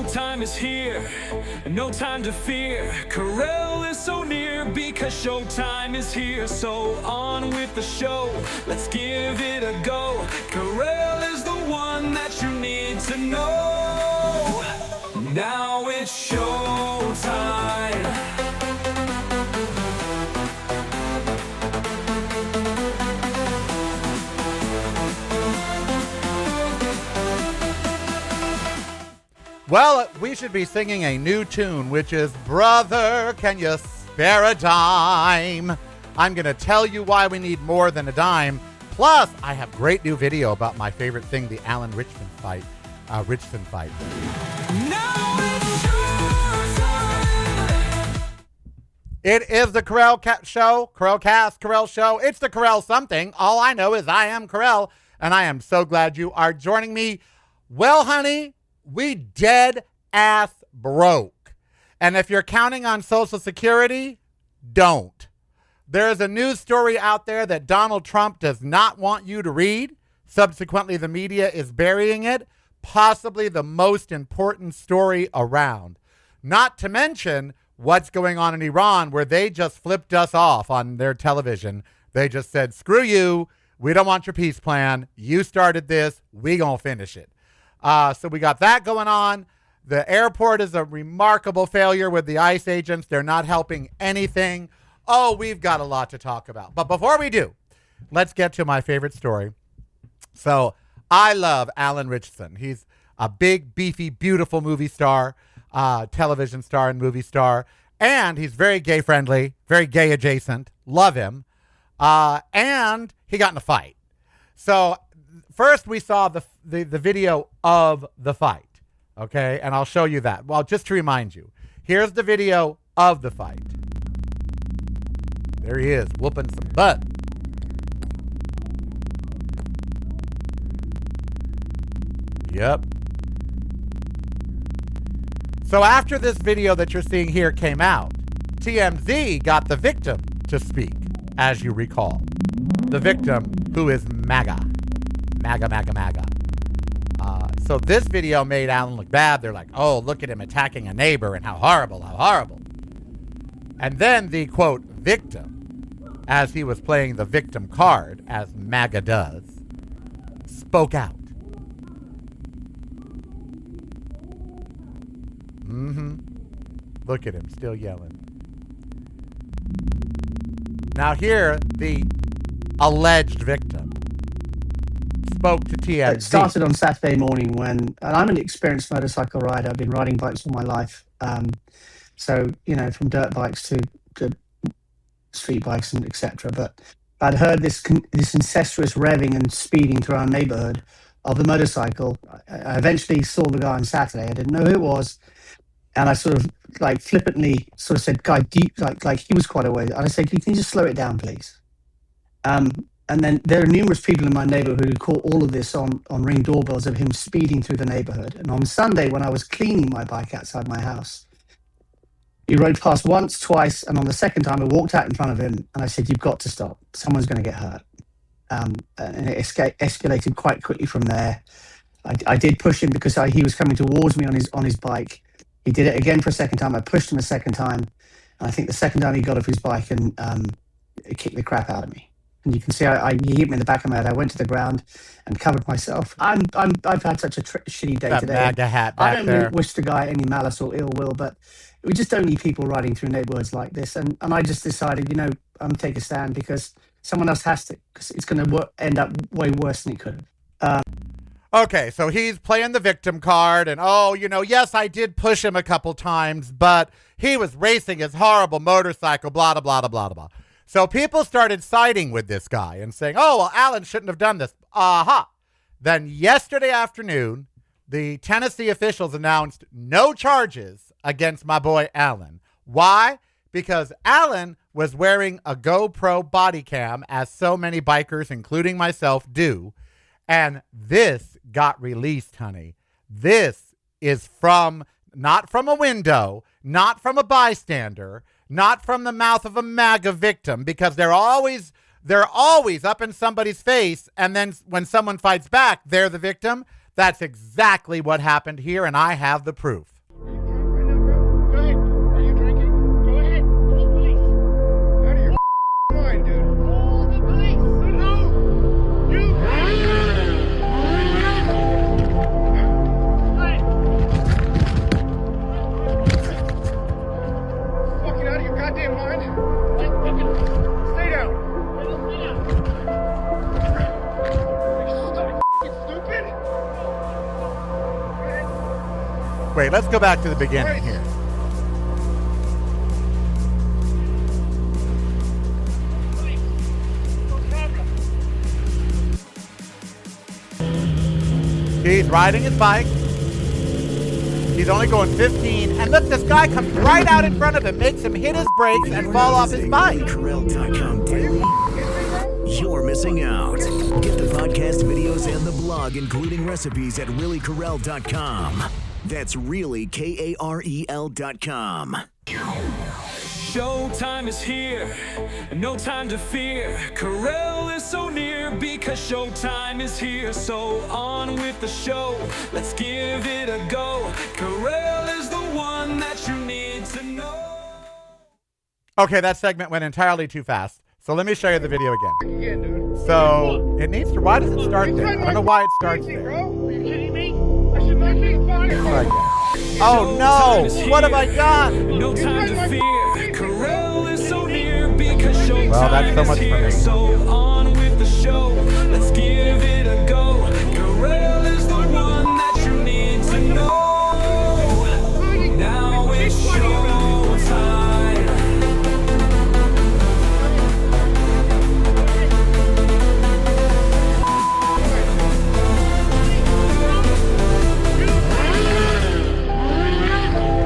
Showtime is here, no time to fear. Carell is so near because showtime is here. So on with the show, let's give it a go. Carell is the one that you need to know. Now it's showtime. Well, we should be singing a new tune, which is Brother, Can You Spare a Dime? I'm going to tell you why we need more than a dime. Plus, I have great new video about my favorite thing, the Alan Ritchson fight. Ritchson fight. Now it's showtime. It is the Carell Show, Carell Cast, Carell Show. It's the Carell something. All I know is I am Carell, and I am so glad you are joining me. Well, honey, we dead ass broke. And if you're counting on Social Security, don't. There is a news story out there that Donald Trump does not want you to read. Subsequently, the media is burying it. Possibly the most important story around. Not to mention what's going on in Iran, where they just flipped us off on their television. They just said, screw you. We don't want your peace plan. You started this. We gonna finish it. So we got that going on. The airport is a remarkable failure with the ICE agents. They're not helping anything. Oh, we've got a lot to talk about. But before we do, let's get to my favorite story. So I love Alan Ritchson. He's a big, beefy, beautiful movie star, television star and movie star. And he's very gay friendly, very gay adjacent. Love him. And he got in a fight. So first, we saw the video of the fight, okay? And I'll show you that. Well, just to remind you, here's the video of the fight. There he is, whooping some butt. Yep. So after this video that you're seeing here came out, TMZ got the victim to speak, as you recall. The victim, who is MAGA. MAGA. So this video made Alan look bad. They're like, oh, look at him attacking a neighbor and how horrible. And then the, quote, victim, as he was playing the victim card, as MAGA does, spoke out. Look at him, still yelling. Now here, the alleged victim spoke to TMZ. It started on Saturday morning and I'm an experienced motorcycle rider. I've been riding bikes all my life. So, you know, from dirt bikes to street bikes and etc. But I'd heard this incestuous revving and speeding through our neighborhood of the motorcycle. I eventually saw the guy on Saturday. I didn't know who it was. And I sort of like flippantly sort of said, guy, like he was quite away. And I said, can you just slow it down, please? And then there are numerous people in my neighborhood who caught all of this on Ring doorbells of him speeding through the neighborhood. And on Sunday, when I was cleaning my bike outside my house, he rode past once, twice, and on the second time, I walked out in front of him, and I said, you've got to stop. Someone's going to get hurt. And it escalated quite quickly from there. I did push him because he was coming towards me on his bike. He did it again for a second time. I pushed him a second time. And I think the second time he got off his bike and it kicked the crap out of me. And you can see he hit me in the back of my head. I went to the ground and covered myself. I've had such a shitty day that today. MAGA hat back I don't there. wish the guy any malice or ill will, but we just don't need people riding through neighborhoods like this. And I just decided, I'm take a stand because someone else has to, because it's going to end up way worse than it could have. Okay, so he's playing the victim card, and yes, I did push him a couple times, but he was racing his horrible motorcycle, blah, blah, blah, blah, blah. So people started siding with this guy and saying, oh, well, Alan shouldn't have done this. Aha. Then yesterday afternoon, the Tennessee officials announced no charges against my boy Alan. Why? Because Alan was wearing a GoPro body cam, as so many bikers, including myself, do. And this got released, honey. This is not from a window, not from a bystander, not from the mouth of a MAGA victim, because they're always up in somebody's face, and then when someone fights back, they're the victim. That's exactly what happened here, and I have the proof. Wait, let's go back to the beginning here. He's riding his bike. He's only going 15. And look, this guy comes right out in front of him, makes him hit his brakes and fall off his bike. Corel.com daily. You're missing out. Get the podcast, videos, and the blog, including recipes at reallycorel.com. That's really KAREL.com. Showtime is here, no time to fear. Corel is so near because showtime is here. So on with the show, let's give it a go. Corel is the one that you need to know. Okay, that segment went entirely too fast. So let me show you the video again. So it needs to, why does it start there? I don't know why it starts there. Are you kidding me? I should not be fired. Oh no, what have I done? No time to fear. Corel is so near because showtime Well, that's so much is for here. me. So on with the show, let's give it a go. Corel is the one that you need to know. Now it's showtime.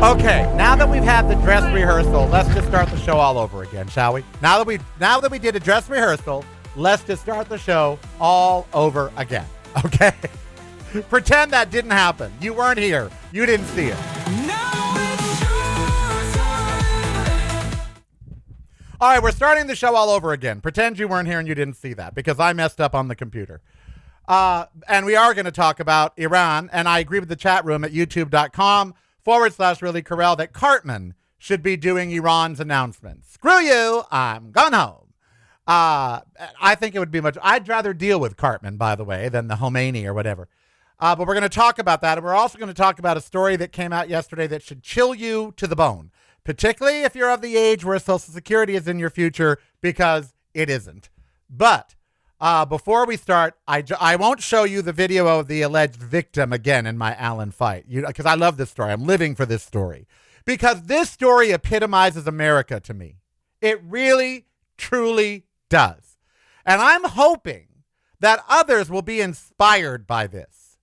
Okay, now that we've had the dress rehearsal, let's just start the show all over again, shall we? Now that we did a dress rehearsal, let's just start the show all over again. Okay? Pretend that didn't happen. You weren't here. You didn't see it. Now it's showtime. All right, we're starting the show all over again. Pretend you weren't here and you didn't see that because I messed up on the computer. And we are going to talk about Iran, and I agree with the chat room at youtube.com/reallycorel that Cartman should be doing Iran's announcements. Screw you, I'm gone home. I think it would be I'd rather deal with Cartman, by the way, than the Khomeini or whatever. But we're going to talk about that, and we're also going to talk about a story that came out yesterday that should chill you to the bone, particularly if you're of the age where Social Security is in your future, because it isn't. But before we start, I won't show you the video of the alleged victim again in my Alan fight, because I love this story. I'm living for this story because this story epitomizes America to me. It really, truly does. And I'm hoping that others will be inspired by this.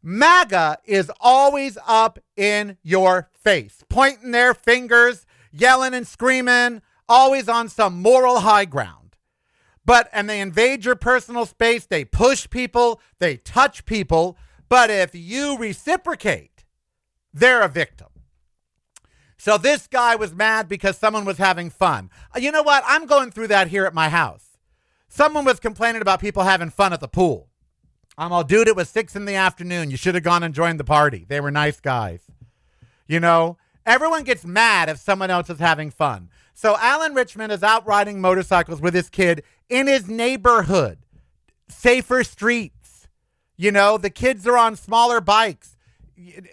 MAGA is always up in your face, pointing their fingers, yelling and screaming, always on some moral high ground. And they invade your personal space, they push people, they touch people, but if you reciprocate, they're a victim. So this guy was mad because someone was having fun. You know what? I'm going through that here at my house. Someone was complaining about people having fun at the pool. I'm all, dude, it was 6 p.m. You should have gone and joined the party. They were nice guys. You know, everyone gets mad if someone else is having fun. So Alan Ritchson is out riding motorcycles with his kid in his neighborhood. Safer streets. You know, the kids are on smaller bikes.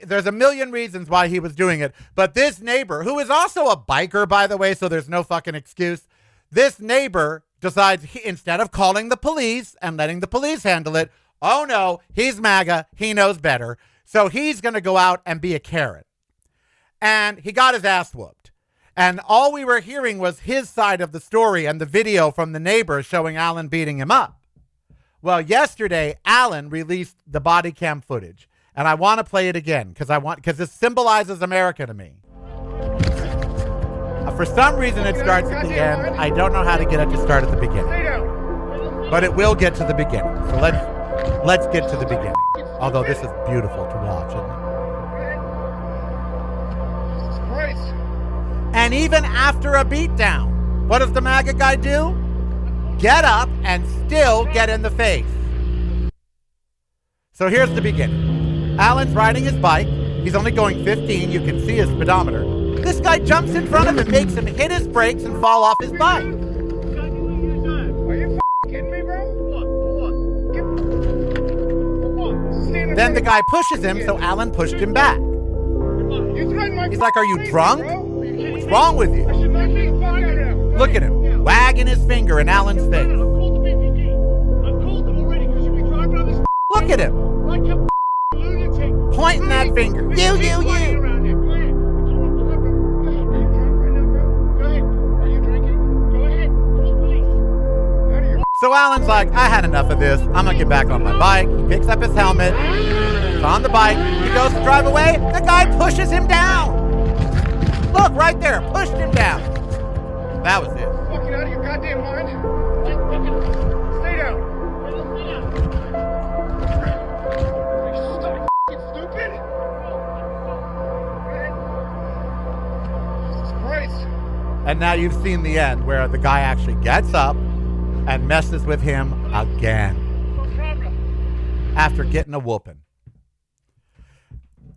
There's a million reasons why he was doing it. But this neighbor, who is also a biker, by the way, so there's no fucking excuse. This neighbor decides, instead of calling the police and letting the police handle it, oh no, he's MAGA, he knows better. So he's going to go out and be a Karen. And he got his ass whooped. And all we were hearing was his side of the story and the video from the neighbor showing Alan beating him up. Well, yesterday, Alan released the body cam footage. And I want to play it again because this symbolizes America to me. For some reason, it starts at the end. I don't know how to get it to start at the beginning. But it will get to the beginning. So let's get to the beginning. Although this is beautiful to watch, isn't it? And even after a beatdown, what does the MAGA guy do? Get up and still get in the face. So here's the beginning. Alan's riding his bike. He's only going 15. You can see his speedometer. This guy jumps in front of him, makes him hit his brakes and fall off his bike. Are you kidding me, bro? Then the guy pushes him, so Alan pushed him back. He's like, are you drunk? What's wrong with you? Look at him, wagging his finger in Alan's face. Look at him. pointing that finger. You. Around here. Go ahead. Go ahead. Are you drinking? Go ahead. Call police. Out of your So Alan's like, I had enough of this. I'm going to get back on my bike. He picks up his helmet. He's on the bike. He goes to drive away. The guy pushes him down. Look, right there. Pushed him down. That was it. fucking out of your goddamn mind. Just fucking stay down. Are you so fucking stupid? Jesus Christ. And now you've seen the end where the guy actually gets up and messes with him again What's the problem? after getting a whooping.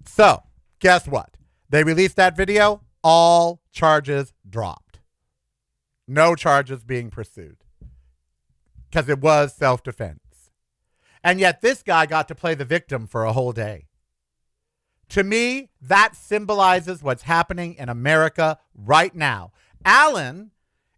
So, guess what? They released that video. All charges dropped. No charges being pursued because it was self-defense. And yet this guy got to play the victim for a whole day. To me, that symbolizes what's happening in America right now. Alan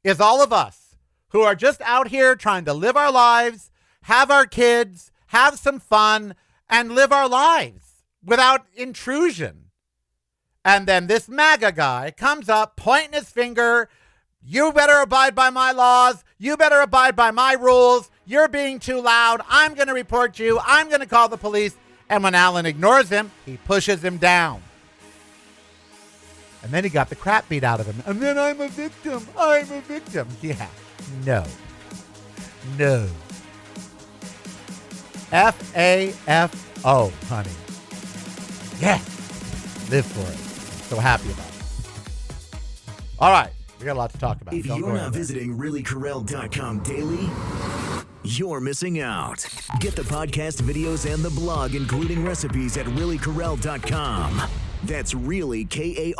is all of us who are just out here trying to live our lives, have our kids, have some fun, and live our lives without intrusion. And then this MAGA guy comes up, pointing his finger. You better abide by my laws. You better abide by my rules. You're being too loud. I'm going to report you. I'm going to call the police. And when Alan ignores him, he pushes him down. And then he got the crap beat out of him. And then I'm a victim. I'm a victim. Yeah. No. No. F-A-F-O, honey. Yeah. Live for it. I'm so happy about it. All right. We got a lot to talk about. If Don't go you're not anywhere. visiting reallycorrell.com daily, you're missing out. Get the podcast, videos, and the blog, including recipes at reallycorrell.com. That's really KAREL.com.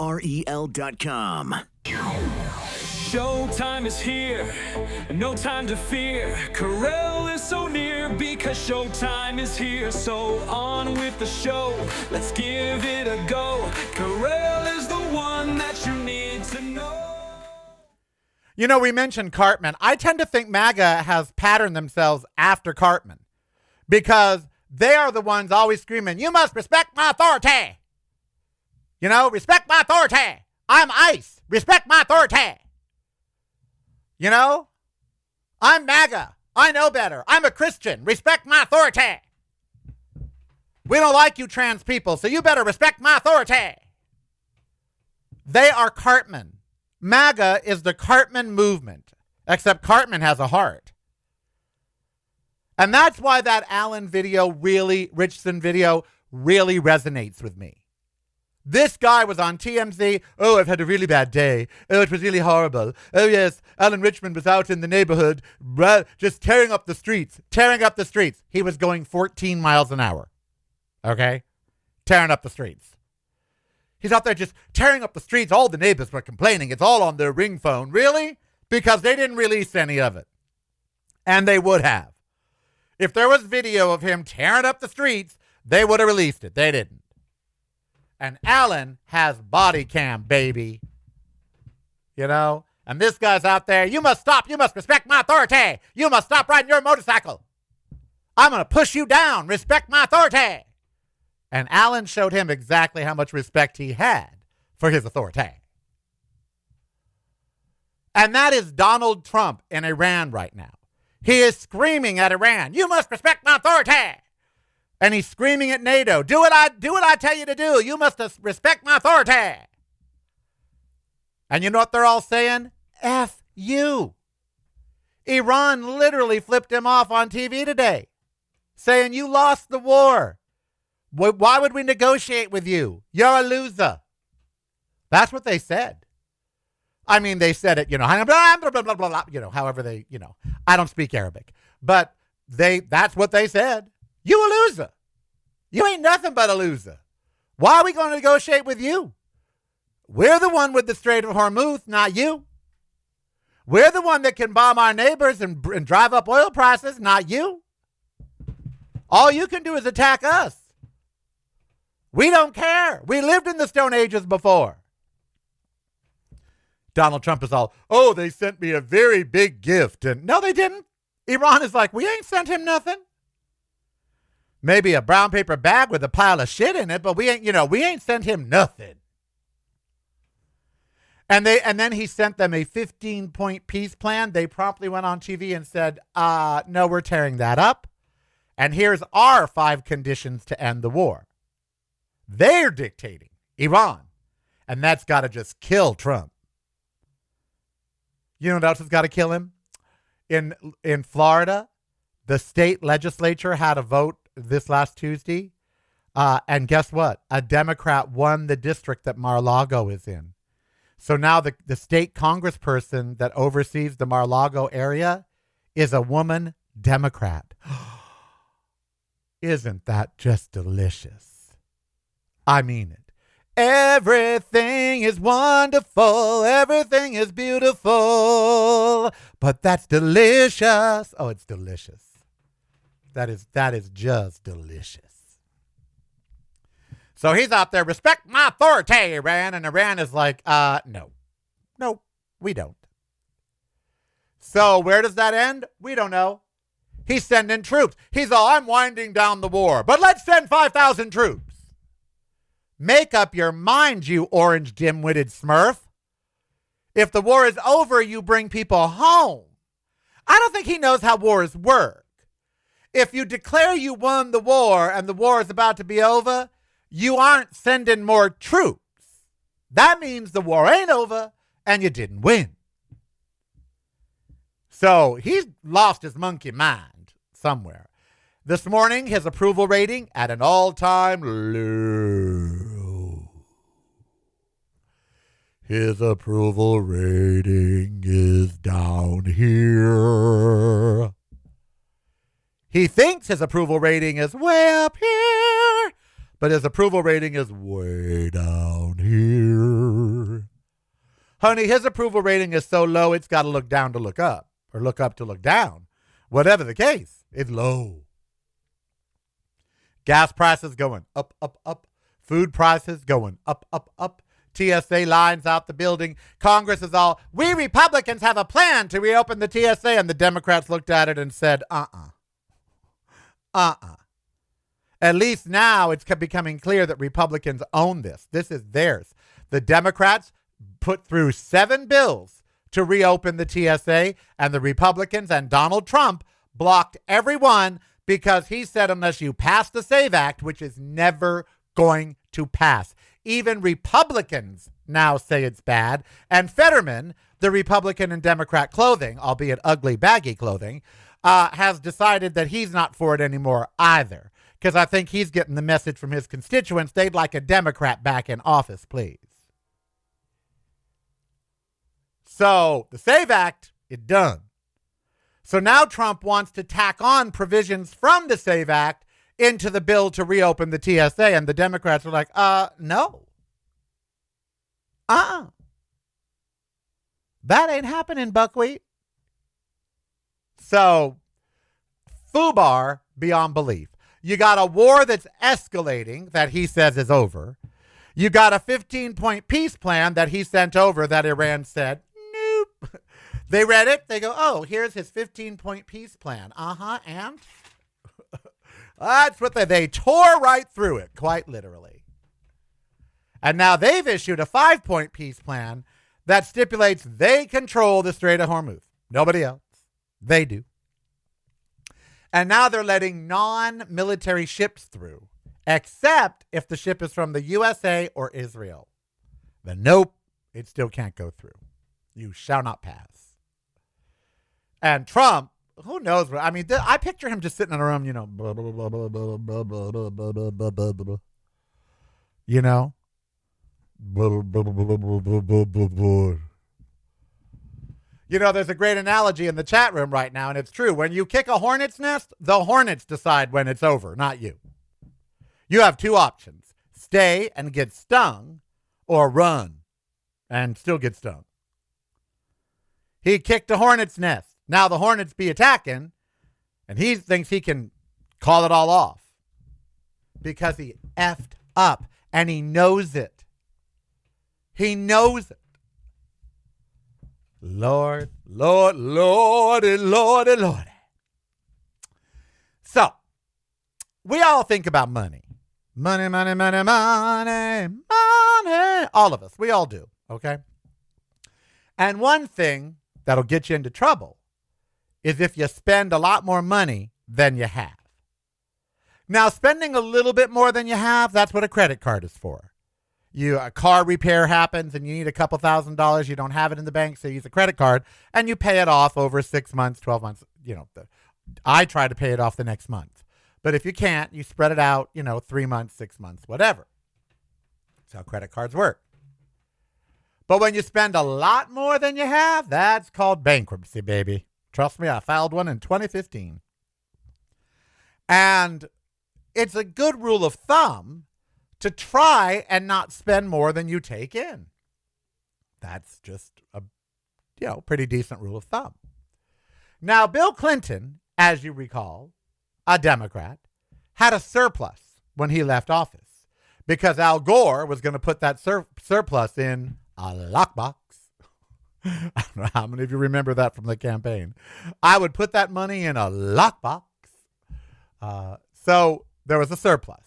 Showtime is here, no time to fear. Corel is so near because showtime is here. So on with the show, let's give it a go. Corel is the one that you need to know. You know, we mentioned Cartman. I tend to think MAGA has patterned themselves after Cartman because they are the ones always screaming, you must respect my authority. You know, respect my authority. I'm ICE. Respect my authority. You know, I'm MAGA. I know better. I'm a Christian. Respect my authority. We don't like you trans people, so you better respect my authority. They are Cartman. MAGA is the Cartman movement, except Cartman has a heart. And that's why that Alan Ritchson video really resonates with me. This guy was on TMZ. Oh, I've had a really bad day. Oh, it was really horrible. Oh, yes, Alan Ritchson was out in the neighborhood just tearing up the streets. He was going 14 miles an hour. Okay? Tearing up the streets. He's out there just tearing up the streets. All the neighbors were complaining. It's all on their ring phone. Really? Because they didn't release any of it. And they would have. If there was video of him tearing up the streets, they would have released it. They didn't. And Alan has body cam, baby. You know? And this guy's out there. You must stop. You must respect my authority. You must stop riding your motorcycle. I'm going to push you down. Respect my authority. And Alan showed him exactly how much respect he had for his authority. And that is Donald Trump in Iran right now. He is screaming at Iran, you must respect my authority. And he's screaming at NATO, do what I tell you to do. You must respect my authority. And you know what they're all saying? F you. Iran literally flipped him off on TV today, saying you lost the war. Why would we negotiate with you? You're a loser. That's what they said. I mean, they said it, blah, blah, blah, blah, blah, however they, I don't speak Arabic, but that's what they said. You a loser. You ain't nothing but a loser. Why are we going to negotiate with you? We're the one with the Strait of Hormuz, not you. We're the one that can bomb our neighbors and drive up oil prices, not you. All you can do is attack us. We don't care. We lived in the Stone Ages before. Donald Trump is all, oh, they sent me a very big gift. And no, they didn't. Iran is like, we ain't sent him nothing. Maybe a brown paper bag with a pile of shit in it, but we ain't sent him nothing. And then he sent them a 15-point peace plan. They promptly went on TV and said, no, we're tearing that up. And here's our 5 conditions to end the war. They're dictating Iran. And that's got to just kill Trump. You know what else has got to kill him? In Florida, the state legislature had a vote this last Tuesday. And guess what? A Democrat won the district that Mar-a-Lago is in. So now the state congressperson that oversees the Mar-a-Lago area is a woman Democrat. Isn't that just delicious? I mean it. Everything is wonderful. Everything is beautiful. But that's delicious. Oh, it's delicious. That is just delicious. So he's out there, respect my authority, Iran. And Iran is like, no, we don't. So where does that end? We don't know. He's sending troops. He's all, I'm winding down the war, but let's send 5,000 troops. Make up your mind, you orange dim-witted smurf. If the war is over, you bring people home. I don't think he knows how wars work. If you declare you won the war and the war is about to be over, you aren't sending more troops. That means the war ain't over and you didn't win. So he's lost his monkey mind somewhere. This morning, his approval rating at an all-time low. His approval rating is down here. He thinks his approval rating is way up here, but his approval rating is way down here. Honey, his approval rating is so low, it's got to look down to look up, or look up to look down. Whatever the case, it's low. Gas prices going up, up, up. Food prices going up, up, up. TSA lines out the building. Congress is all, we Republicans have a plan to reopen the TSA. And the Democrats looked at it and said, At least now it's becoming clear that Republicans own this. This is theirs. The Democrats put through 7 bills to reopen the TSA, and the Republicans and Donald Trump blocked every one because he said unless you pass the SAVE Act, which is never going to pass. Even Republicans now say it's bad. And Fetterman, the Republican and Democrat clothing, albeit ugly, baggy clothing, has decided that he's not for it anymore either. Because I think he's getting the message from his constituents. They'd like a Democrat back in office, please. So the SAVE Act is done. So now Trump wants to tack on provisions from the SAVE Act into the bill to reopen the TSA. And the Democrats are like, no. That ain't happening, buckwheat. So, FUBAR beyond belief. You got a war that's escalating that he says is over. You got a 15-point peace plan that he sent over that Iran said, nope. They read it. They go, oh, here's his 15-point peace plan. And? That's what they tore right through it, quite literally. And now they've issued a 5-point peace plan that stipulates they control the Strait of Hormuz. Nobody else. They do. And now they're letting non-military ships through, except if the ship is from the USA or Israel. Then nope, it still can't go through. You shall not pass. And Trump, who knows what, I mean, I picture him just sitting in a room, blah, blah, blah, blah, blah, blah, blah, blah, blah, blah, blah, blah, blah. Blah, blah, blah, blah, blah, blah, blah, blah. There's a great analogy in the chat room right now, and it's true. When you kick a hornet's nest, the hornets decide when it's over, not you. You have 2 options. Stay and get stung, or run and still get stung. He kicked a hornet's nest. Now the hornets be attacking, and he thinks he can call it all off because he effed up, and he knows it. He knows it. Lord, Lordy. So, we all think about money. Money, money, money, money, money. All of us. We all do. Okay? And one thing that'll get you into trouble is if you spend a lot more money than you have. Now, spending a little bit more than you have, that's what a credit card is for. A car repair happens and you need a couple $1,000s. You don't have it in the bank, so you use a credit card and you pay it off over 6 months, 12 months. I try to pay it off the next month. But if you can't, you spread it out, 3 months, 6 months, whatever. That's how credit cards work. But when you spend a lot more than you have, that's called bankruptcy, baby. Trust me, I filed one in 2015. And it's a good rule of thumb to try and not spend more than you take in. That's just a pretty decent rule of thumb. Now, Bill Clinton, as you recall, a Democrat, had a surplus when he left office because Al Gore was going to put that surplus in a lockbox. I don't know how many of you remember that from the campaign. I would put that money in a lockbox. So there was a surplus.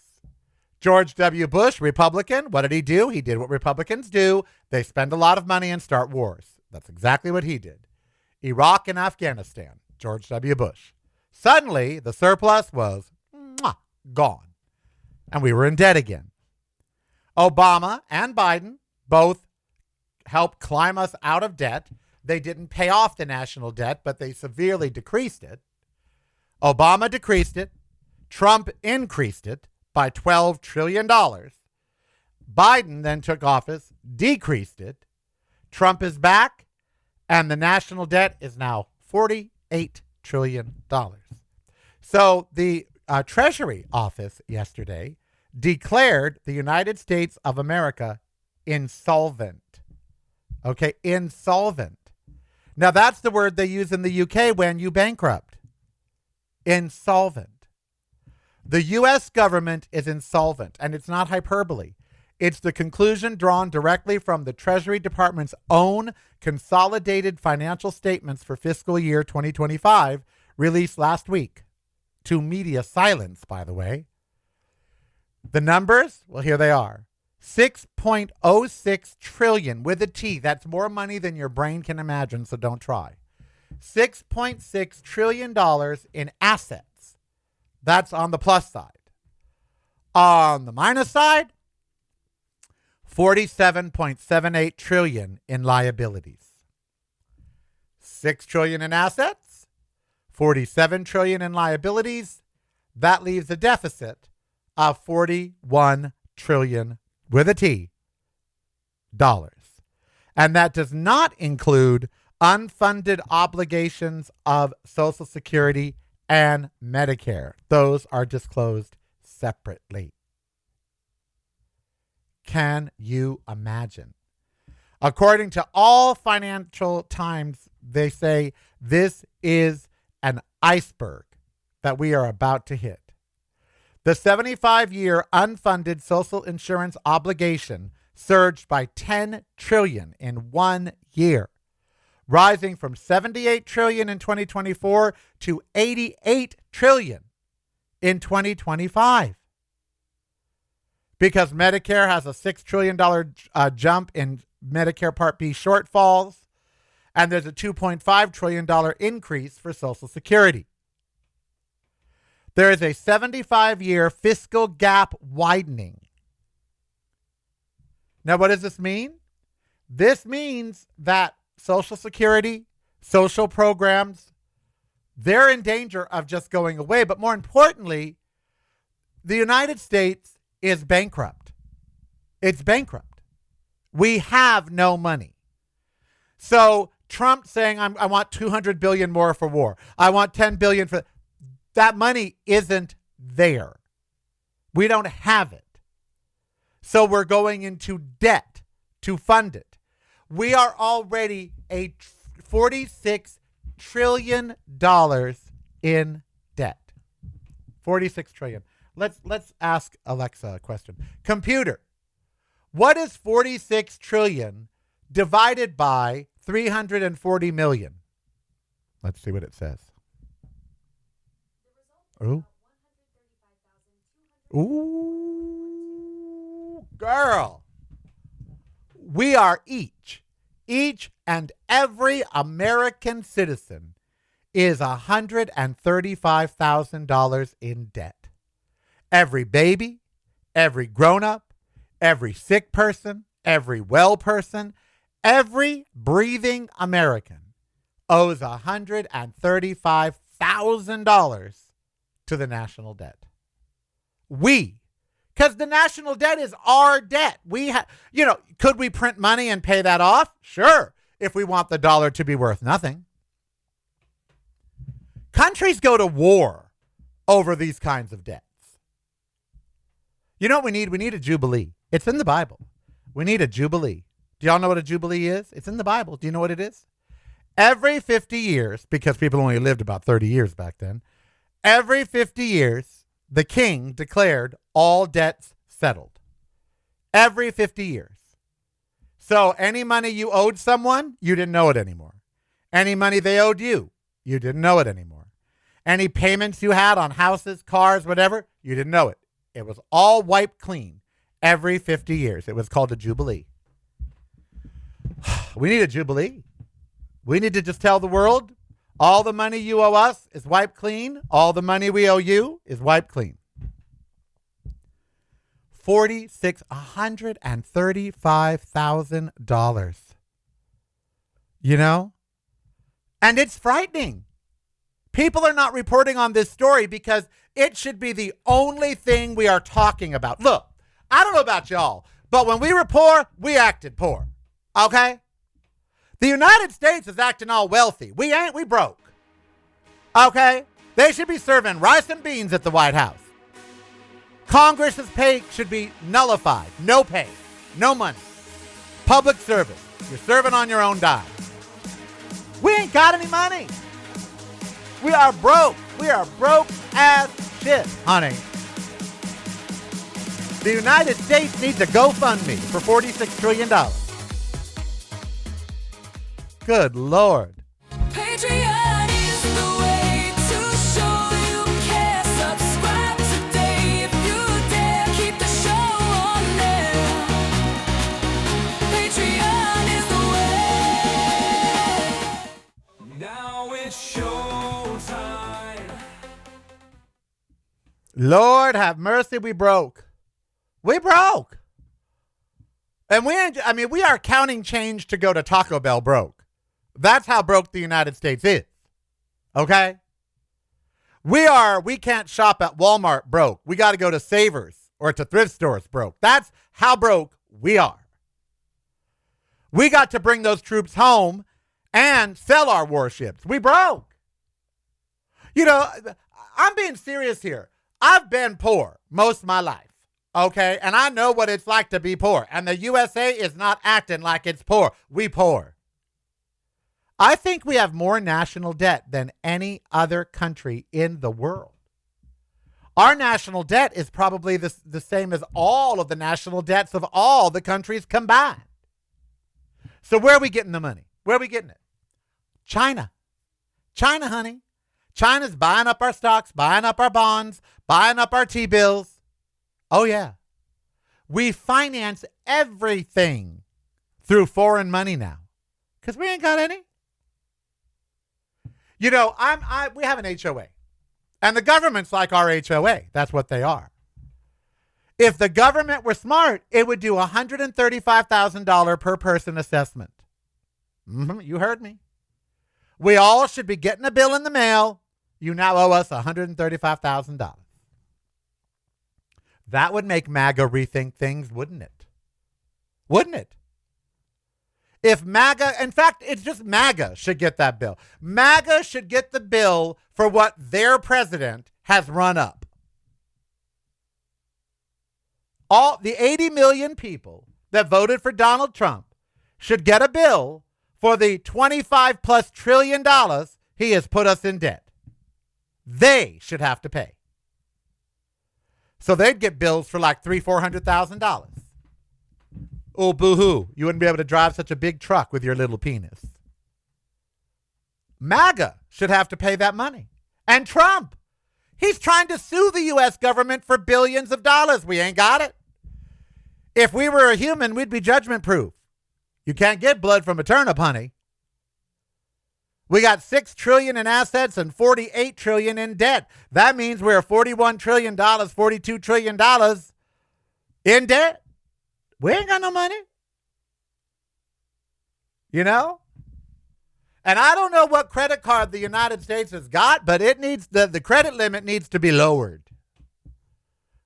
George W. Bush, Republican, what did he do? He did what Republicans do. They spend a lot of money and start wars. That's exactly what he did. Iraq and Afghanistan, George W. Bush. Suddenly, the surplus was gone, and we were in debt again. Obama and Biden both helped climb us out of debt. They didn't pay off the national debt, but they severely decreased it. Obama decreased it. Trump increased it by $12 trillion. Biden then took office, decreased it. Trump is back, and the national debt is now $48 trillion. So the Treasury office yesterday declared the United States of America insolvent. Okay, insolvent. Now that's the word they use in the UK when you bankrupt. Insolvent. The U.S. government is insolvent, and it's not hyperbole. It's the conclusion drawn directly from the Treasury Department's own consolidated financial statements for fiscal year 2025, released last week. To media silence, by the way. The numbers, well, here they are. 6.06 trillion with a T. That's more money than your brain can imagine, so don't try. $6.6 trillion in assets. That's on the plus side. On the minus side, 47.78 trillion in liabilities. 6 trillion in assets, 47 trillion in liabilities. That leaves a deficit of 41 trillion with a T dollars. And that does not include unfunded obligations of Social Security and Medicare. Those are disclosed separately. Can you imagine? According to all Financial Times, they say this is an iceberg that we are about to hit. The 75-year unfunded social insurance obligation surged by 10 trillion in 1 year, rising from 78 trillion in 2024 to 88 trillion in 2025. Because Medicare has a $6 trillion jump in Medicare Part B shortfalls, and there's a $2.5 trillion increase for Social Security. There is a 75-year fiscal gap widening. Now, what does this mean? This means that Social Security, social programs, they're in danger of just going away. But more importantly, the United States is bankrupt. It's bankrupt. We have no money. So Trump saying, I want $200 billion more for war. I want $10 billion for... That money isn't there. We don't have it. So we're going into debt to fund it. We are already a $46 trillion in debt. 46 trillion. Let's ask Alexa a question. Computer, what is 46 trillion divided by 340 million? Let's see what it says. Oh. Ooh, girl. We are each and every American citizen is $135,000 in debt. Every baby, every grown-up, every sick person, every well person, every breathing American owes $135,000 to the national debt. Because the national debt is our debt. Could we print money and pay that off? Sure, if we want the dollar to be worth nothing. Countries go to war over these kinds of debts. You know what we need? We need a jubilee. It's in the Bible. We need a jubilee. Do y'all know what a jubilee is? It's in the Bible. Do you know what it is? Every 50 years, because people only lived about 30 years back then, every 50 years, the king declared all debts settled. Every 50 years. So any money you owed someone, you didn't know it anymore. Any money they owed you, you didn't know it anymore. Any payments you had on houses, cars, whatever, you didn't know it. It was all wiped clean every 50 years. It was called a jubilee. We need a jubilee. We need to just tell the world, all the money you owe us is wiped clean. All the money we owe you is wiped clean. $135,000. You know? And it's frightening. People are not reporting on this story because it should be the only thing we are talking about. Look, I don't know about y'all, but when we were poor, we acted poor. Okay? The United States is acting all wealthy. We ain't, we broke. Okay? They should be serving rice and beans at the White House. Congress's pay should be nullified. No pay. No money. Public service. You're serving on your own dime. We ain't got any money. We are broke. We are broke as shit, honey. The United States needs a GoFundMe for $46 trillion. Good Lord. Patreon is the way to show you care. Subscribe today if you dare. Keep the show on there. Patreon is the way. Now it's showtime. Lord have mercy, we broke. We broke. And we are counting change to go to Taco Bell broke. That's how broke the United States is. Okay? We can't shop at Walmart broke. We got to go to Savers or to thrift stores broke. That's how broke we are. We got to bring those troops home and sell our warships. We broke. You know, I'm being serious here. I've been poor most of my life. Okay? And I know what it's like to be poor. And the USA is not acting like it's poor. We poor. I think we have more national debt than any other country in the world. Our national debt is probably the same as all of the national debts of all the countries combined. So where are we getting the money? Where are we getting it? China. China, honey. China's buying up our stocks, buying up our bonds, buying up our T-bills. Oh, yeah. We finance everything through foreign money now because we ain't got any. You know, we have an HOA, and the government's like our HOA. That's what they are. If the government were smart, it would do $135,000 per person assessment. You heard me. We all should be getting a bill in the mail. You now owe us $135,000. That would make MAGA rethink things, wouldn't it? Wouldn't it? If MAGA, in fact, it's just MAGA should get that bill. MAGA should get the bill for what their president has run up. All the 80 million people that voted for Donald Trump should get a bill for the $25+ trillion he has put us in debt. They should have to pay. So they'd get bills for like $300,000-$400,000. Oh, boo-hoo. You wouldn't be able to drive such a big truck with your little penis. MAGA should have to pay that money. And Trump. He's trying to sue the U.S. government for billions of dollars. We ain't got it. If we were a human, we'd be judgment proof. You can't get blood from a turnip, honey. We got $6 trillion in assets and $48 trillion in debt. That means we're $41 trillion, $42 trillion in debt. We ain't got no money. You know? And I don't know what credit card the United States has got, but it needs the credit limit needs to be lowered.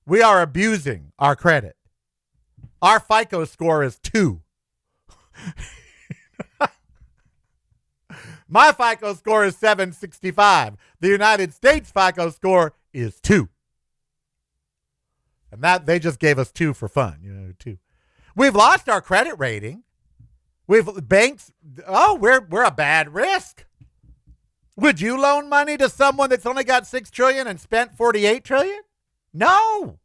We are abusing our credit. Our FICO score is 2. My FICO score is 765. The United States FICO score is 2. And that they just gave us 2 for fun, 2. We've lost our credit rating. Banks, we're a bad risk. Would you loan money to someone that's only got $6 trillion and spent $48 trillion? No.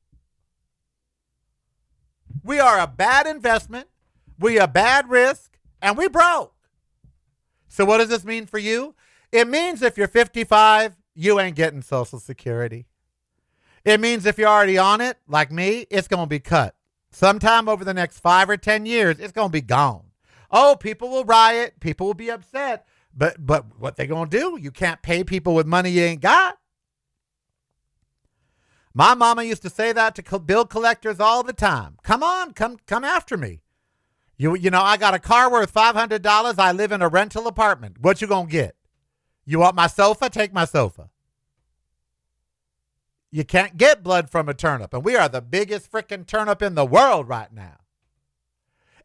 We are a bad investment. We a bad risk, and we broke. So what does this mean for you? It means if you're 55, you ain't getting Social Security. It means if you're already on it, like me, it's going to be cut. Sometime over the next 5 or 10 years, it's going to be gone. Oh, people will riot. People will be upset. But what they going to do? You can't pay people with money you ain't got. My mama used to say that to bill collectors all the time. Come on, come after me. You know, I got a car worth $500. I live in a rental apartment. What you going to get? You want my sofa? Take my sofa. You can't get blood from a turnip. And we are the biggest freaking turnip in the world right now.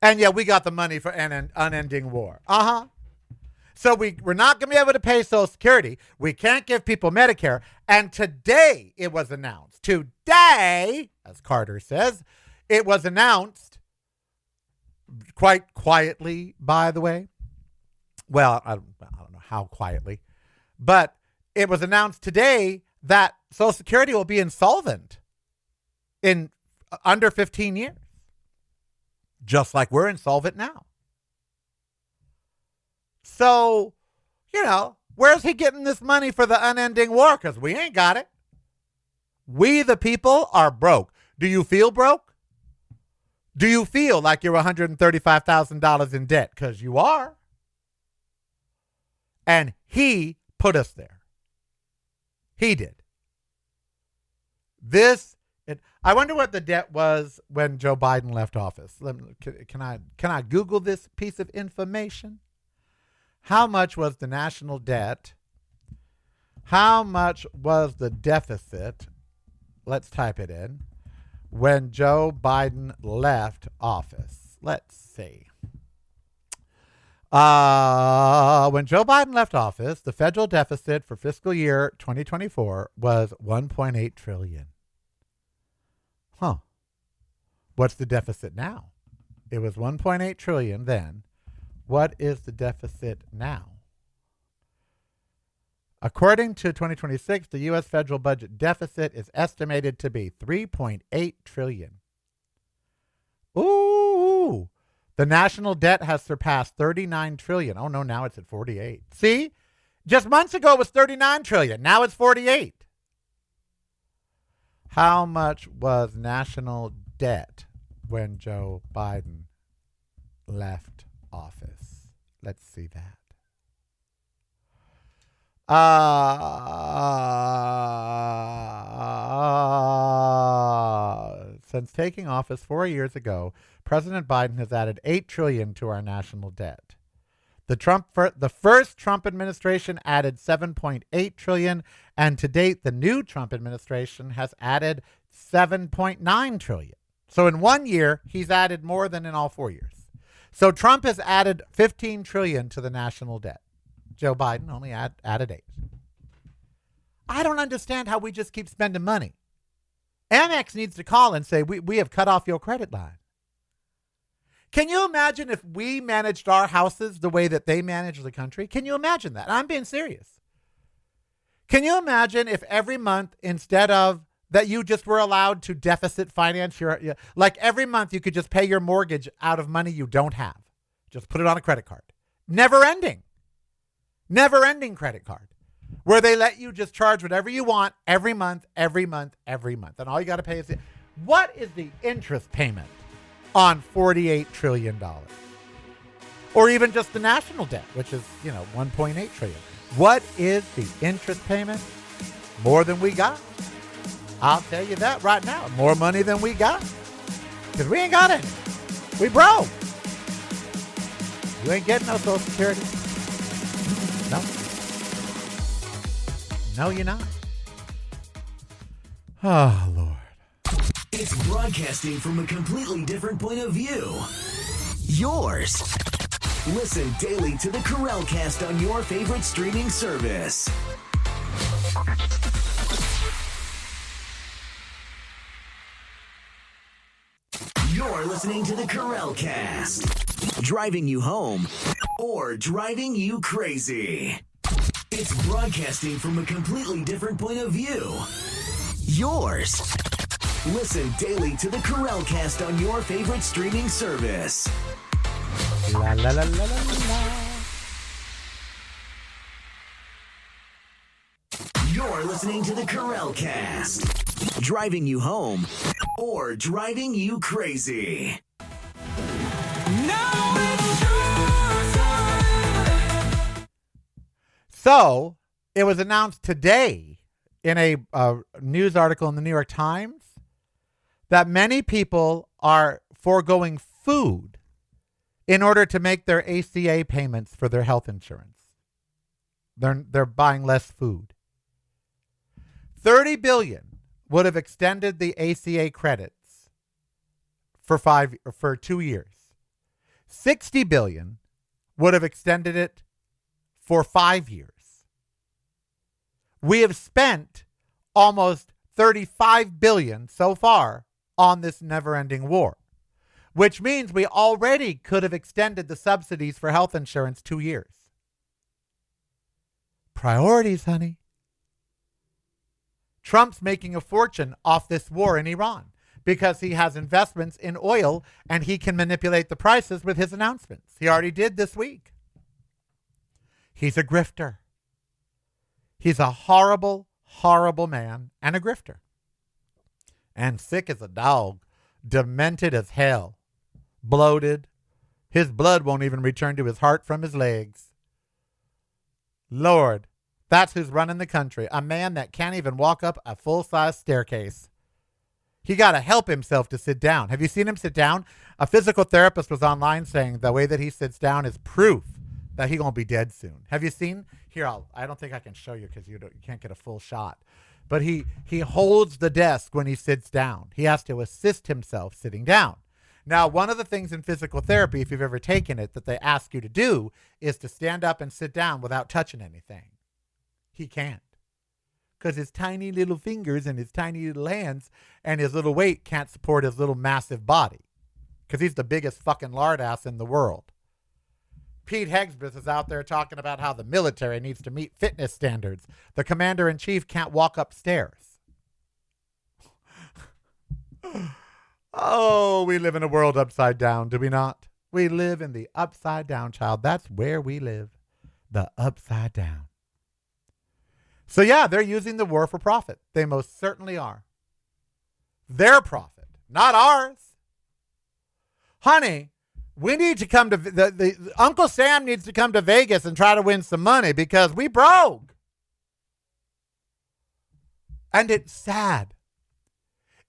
And yeah, we got the money for an unending war. So we're not going to be able to pay Social Security. We can't give people Medicare. And today it was announced. Today, as Carter says, it was announced quite quietly, by the way. Well, I don't know how quietly. But it was announced today that Social Security will be insolvent in under 15 years. Just like we're insolvent now. So, where's he getting this money for the unending war? Because we ain't got it. We, the people, are broke. Do you feel broke? Do you feel like you're $135,000 in debt? Because you are. And he put us there. He did. I wonder what the debt was when Joe Biden left office. Can I Google this piece of information? How much was the national debt? How much was the deficit? Let's type it in. When Joe Biden left office. Let's see. When Joe Biden left office, the federal deficit for fiscal year 2024 was $1.8 trillion. Huh. What's the deficit now? It was $1.8 trillion then. What is the deficit now? According to 2026, the U.S. federal budget deficit is estimated to be $3.8 trillion. Ooh. The national debt has surpassed $39 trillion. Oh, no, now it's at 48. See? Just months ago, it was $39 trillion. Now it's 48. How much was national debt when Joe Biden left office? Let's see that. Since taking office 4 years ago, President Biden has added $8 trillion to our national debt. The first Trump administration added $7.8 trillion, and to date, the new Trump administration has added $7.9 trillion. So in 1 year, he's added more than in all 4 years. So Trump has added $15 trillion to the national debt. Joe Biden only added 8. I don't understand how we just keep spending money. Amex needs to call and say, we have cut off your credit line. Can you imagine if we managed our houses the way that they manage the country? Can you imagine that? I'm being serious. Can you imagine if every month, instead of that you just were allowed to deficit finance like every month you could just pay your mortgage out of money you don't have. Just put it on a credit card. Never ending credit card. where they let you just charge whatever you want every month, every month, every month. And all you got to pay is what is the interest payment on $48 trillion? Or even just the national debt, which is, $1.8 trillion. What is the interest payment? More than we got. I'll tell you that right now. More money than we got. Because we ain't got any. We broke. You ain't getting no Social Security. No. No, you're not. Oh, Lord. It's broadcasting from a completely different point of view. Yours. Listen daily to the Corralcast on your favorite streaming service. You're listening to the Corralcast. Driving you home or driving you crazy. It's broadcasting from a completely different point of view. Yours. Listen daily to the Corralcast on your favorite streaming service. La, la, la, la, la, la. You're listening to the Corralcast. Driving you home or driving you crazy. Now it's your time. So, it was announced today in a news article in the New York Times that many people are foregoing food in order to make their ACA payments for their health insurance. They're buying less food. $30 billion would have extended the ACA credits for 2 years. $60 billion would have extended it for 5 years. We have spent almost $35 billion so far on this never-ending war, which means we already could have extended the subsidies for health insurance 2 years. Priorities, honey. Trump's making a fortune off this war in Iran because he has investments in oil and he can manipulate the prices with his announcements. He already did this week. He's a grifter. He's a horrible, horrible man and a grifter. And sick as a dog, demented as hell, bloated. His blood won't even return to his heart from his legs. Lord, that's who's running the country. A man that can't even walk up a full-size staircase. He got to help himself to sit down. Have you seen him sit down? A physical therapist was online saying the way that he sits down is proof that he's going to be dead soon. Have you seen? Here, I don't think I can show you because you can't get a full shot. But he holds the desk when he sits down. He has to assist himself sitting down. Now, one of the things in physical therapy, if you've ever taken it, that they ask you to do is to stand up and sit down without touching anything. He can't. Because his tiny little fingers and his tiny little hands and his little weight can't support his little massive body. Because he's the biggest fucking lard ass in the world. Pete Hegseth is out there talking about how the military needs to meet fitness standards. The commander-in-chief can't walk upstairs. Oh, we live in a world upside down, do we not? We live in the upside down, child. That's where we live. The upside down. So yeah, they're using the war for profit. They most certainly are. Their profit, not ours. Honey, we need to come to the Uncle Sam needs to come to Vegas and try to win some money because we broke. And it's sad.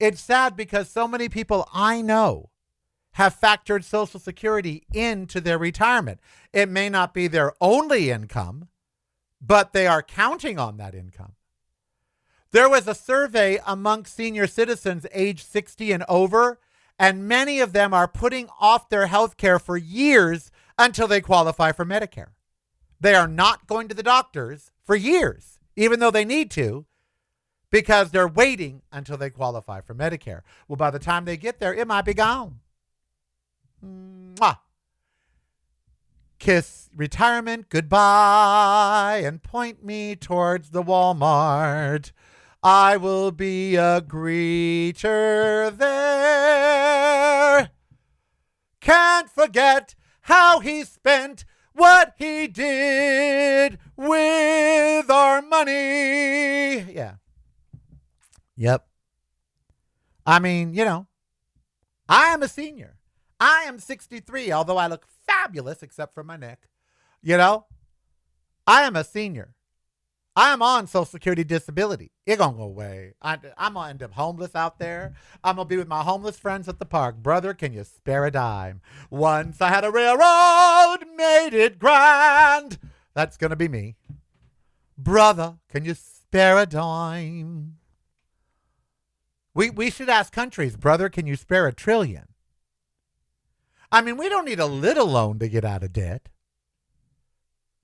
It's sad because so many people I know have factored Social Security into their retirement. It may not be their only income, but they are counting on that income. There was a survey among senior citizens age 60 and over, and many of them are putting off their health care for years until they qualify for Medicare. They are not going to the doctors for years, even though they need to, because they're waiting until they qualify for Medicare. Well, by the time they get there, it might be gone. Mwah. Kiss retirement goodbye and point me towards the Walmart. I will be a greeter there. Can't forget how he spent what he did with our money. Yeah. Yep. I mean, I am a senior. I am 63, although I look fabulous except for my neck. I am a senior. I am on Social Security disability. It gonna go away. I'm gonna end up homeless out there. I'm gonna be with my homeless friends at the park. Brother, can you spare a dime? Once I had a railroad, made it grand. That's gonna be me. Brother, can you spare a dime? We should ask countries, brother, can you spare $1 trillion? I mean, we don't need a little loan to get out of debt.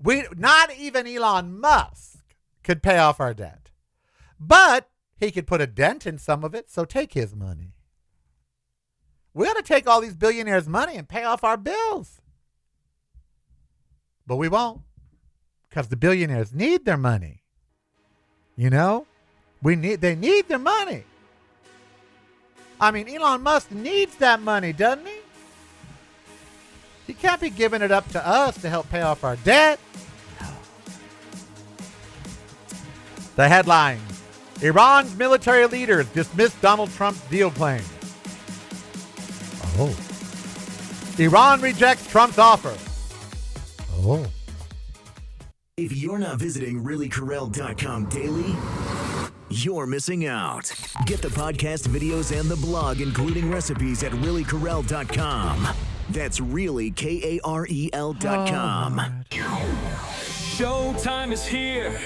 Not even Elon Musk could pay off our debt. But he could put a dent in some of it, so take his money. We ought to take all these billionaires' money and pay off our bills. But we won't, because the billionaires need their money. They need their money. I mean, Elon Musk needs that money, doesn't he? He can't be giving it up to us to help pay off our debt. The headline: Iran's military leaders dismissed Donald Trump's deal claim. Oh. Iran rejects Trump's offer. Oh. If you're not visiting reallycorrell.com daily, you're missing out. Get the podcast, videos, and the blog, including recipes at reallycorrell.com. That's really KAREL.com. Showtime is here,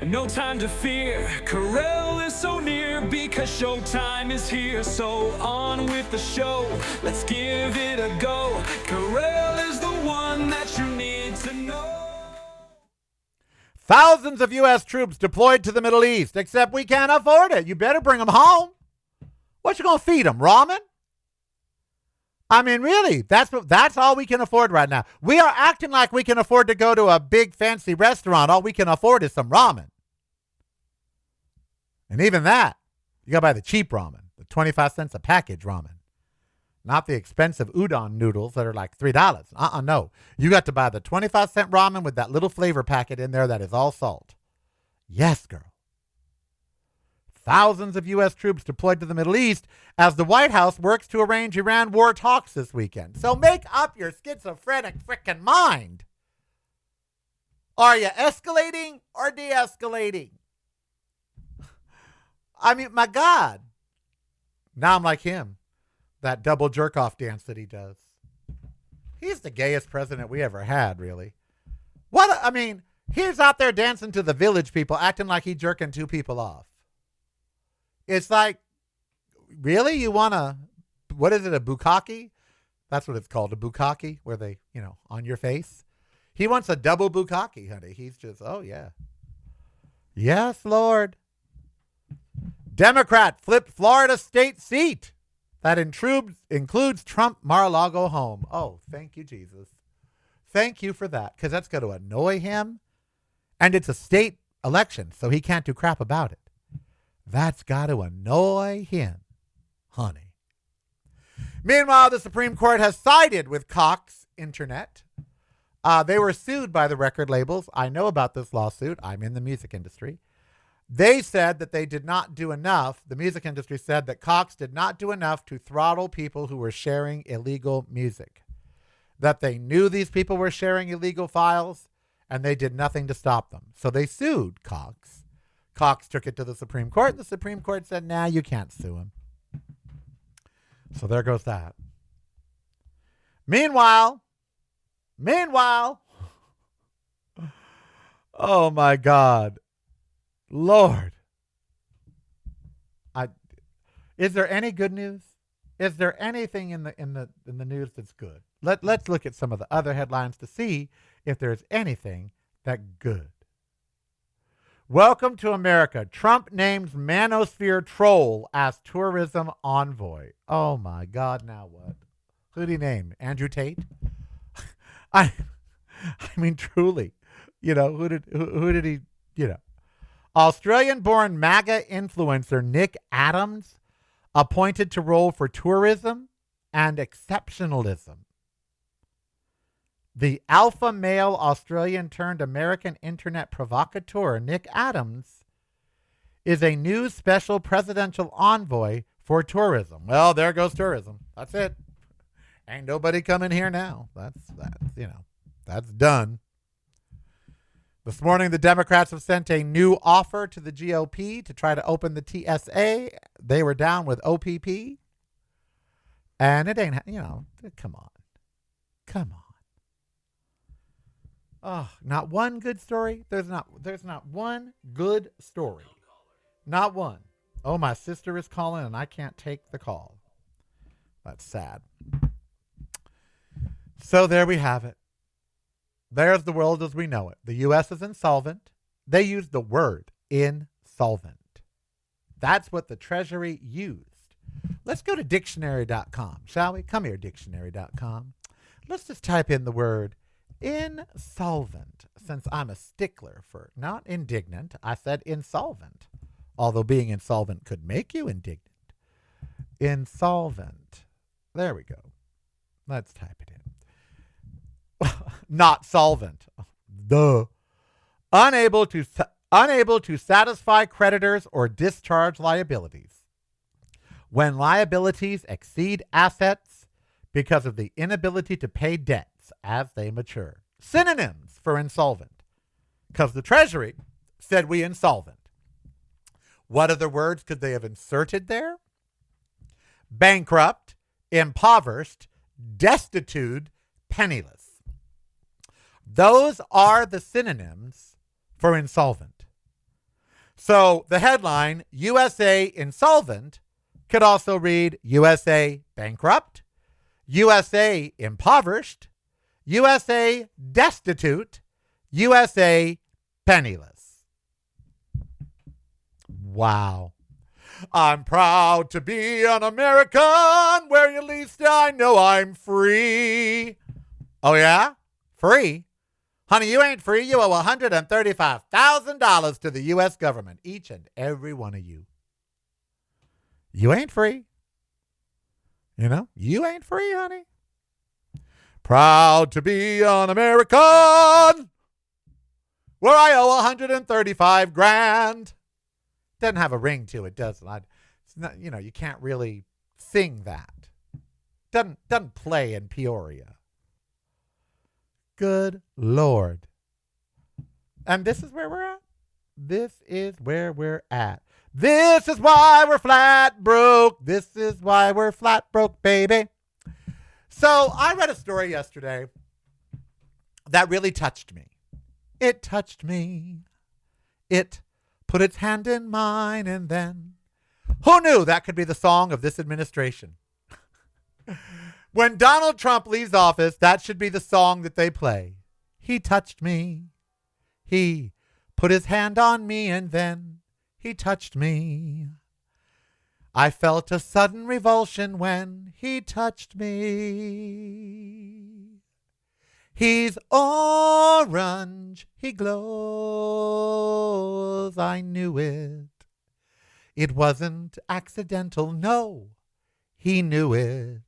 no time to fear. Carell is so near because showtime is here. So on with the show, let's give it a go. Carell is the one that you need to know. Thousands of U.S. troops deployed to the Middle East, except we can't afford it. You better bring them home. What you gonna feed them? Ramen? I mean, really, that's all we can afford right now. We are acting like we can afford to go to a big fancy restaurant. All we can afford is some ramen. And even that, you got to buy the cheap ramen, the 25 cents a package ramen. Not the expensive udon noodles that are like $3. No. You got to buy the 25-cent ramen with that little flavor packet in there that is all salt. Yes, girl. Thousands of U.S. troops deployed to the Middle East as the White House works to arrange Iran war talks this weekend. So make up your schizophrenic frickin' mind. Are you escalating or de-escalating? I mean, my God. Now I'm like him. That double jerk-off dance that he does. He's the gayest president we ever had, really. He's out there dancing to the Village People, acting like he's jerking two people off. It's like, really? You want a bukkake? That's what it's called, a bukkake, where they, on your face. He wants a double bukkake, honey. He's just, oh, yeah. Yes, Lord. Democrat flipped Florida state seat that includes Trump Mar-a-Lago home. Oh, thank you, Jesus. Thank you for that, because that's going to annoy him. And it's a state election, so he can't do crap about it. That's got to annoy him, honey. Meanwhile, the Supreme Court has sided with Cox Internet. They were sued by the record labels. I know about this lawsuit. I'm in the music industry. They said that they did not do enough. The music industry said that Cox did not do enough to throttle people who were sharing illegal music. That they knew these people were sharing illegal files, and they did nothing to stop them. So they sued Cox. Cox took it to the Supreme Court. The Supreme Court said, nah, you can't sue him. So there goes that. Meanwhile, oh my God, Lord, is there any good news? Is there anything in the news that's good? Let's look at some of the other headlines to see if there's anything that's good. Welcome to America. Trump names manosphere troll as tourism envoy. Oh my God, now what? Who did he name? Andrew Tate? I mean, truly, who did he, Australian-born MAGA influencer Nick Adams appointed to role for tourism and exceptionalism. The alpha male Australian turned American internet provocateur Nick Adams is a new special presidential envoy for tourism. Well, there goes tourism. That's it. Ain't nobody coming here now. That's done. This morning, the Democrats have sent a new offer to the GOP to try to open the TSA. They were down with OPP. And it ain't, come on. Come on. Oh, not one good story. There's not one good story. Not one. Oh, my sister is calling and I can't take the call. That's sad. So there we have it. There's the world as we know it. The U.S. is insolvent. They used the word insolvent. That's what the Treasury used. Let's go to dictionary.com, shall we? Come here, dictionary.com. Let's just type in the word insolvent, since I'm a stickler for not indignant. I said insolvent, although being insolvent could make you indignant. Insolvent. There we go. Let's type it in. Not solvent. Duh. Unable to satisfy creditors or discharge liabilities. When liabilities exceed assets because of the inability to pay debts as they mature. Synonyms for insolvent. Because the Treasury said we insolvent. What other words could they have inserted there? Bankrupt, impoverished, destitute, penniless. Those are the synonyms for insolvent. So the headline, USA insolvent, could also read USA bankrupt, USA impoverished, USA destitute, USA penniless. Wow. I'm proud to be an American where at least I know I'm free. Oh, yeah? Free? Honey, you ain't free. You owe $135,000 to the U.S. government, each and every one of you. You ain't free. You ain't free, honey. Proud to be an American where I owe $135,000. Doesn't have a ring to it, does it? It's not, you can't really sing that. Doesn't play in Peoria. Good Lord. And this is where we're at. This is where we're at. This is why we're flat broke. This is why we're flat broke, baby. So I read a story yesterday that really touched me. It touched me. It put its hand in mine, and then who knew that could be the song of this administration? When Donald Trump leaves office, that should be the song that they play. He touched me. He put his hand on me, and then he touched me. I felt a sudden revulsion when he touched me. He's orange, he glows, I knew it. It wasn't accidental, no, he knew it.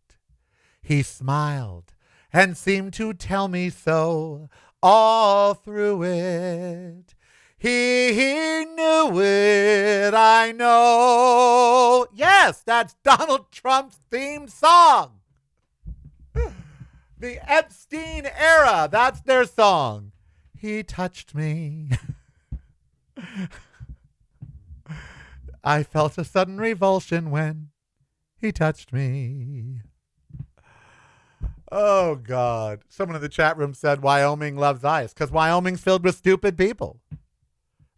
He smiled and seemed to tell me so all through it. He knew it, I know. Yes, that's Donald Trump's theme song. The Epstein era, that's their song. He touched me. I felt a sudden revulsion when he touched me. Oh, God. Someone in the chat room said Wyoming loves ice because Wyoming's filled with stupid people.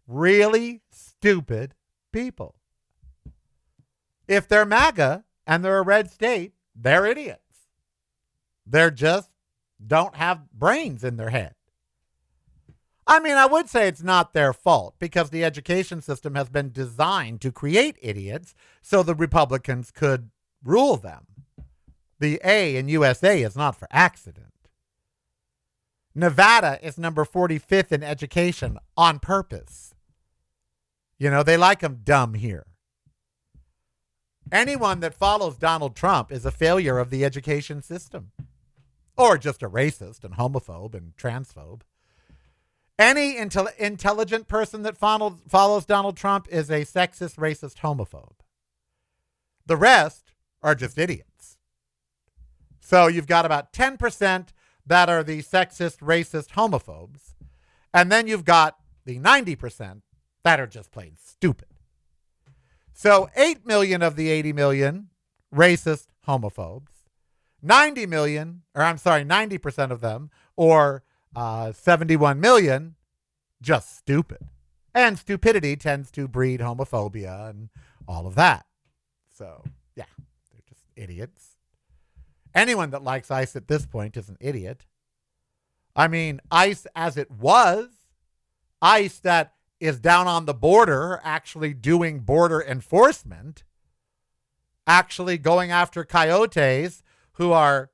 Really stupid people. If they're MAGA and they're a red state, they're idiots. They're just don't have brains in their head. I mean, I would say it's not their fault because the education system has been designed to create idiots so the Republicans could rule them. The A in USA is not for accident. Nevada is number 45th in education on purpose. They like them dumb here. Anyone that follows Donald Trump is a failure of the education system. or just a racist and homophobe and transphobe. Any intelligent person that follows Donald Trump is a sexist, racist, homophobe. The rest are just idiots. So you've got about 10% that are the sexist, racist, homophobes. And then you've got the 90% that are just plain stupid. So 8 million of the 80 million racist homophobes, 90% of them, or 71 million, just stupid. And stupidity tends to breed homophobia and all of that. So, yeah, they're just idiots. Anyone that likes ICE at this point is an idiot. I mean, ICE as it was, ICE that is down on the border actually doing border enforcement, actually going after coyotes who are,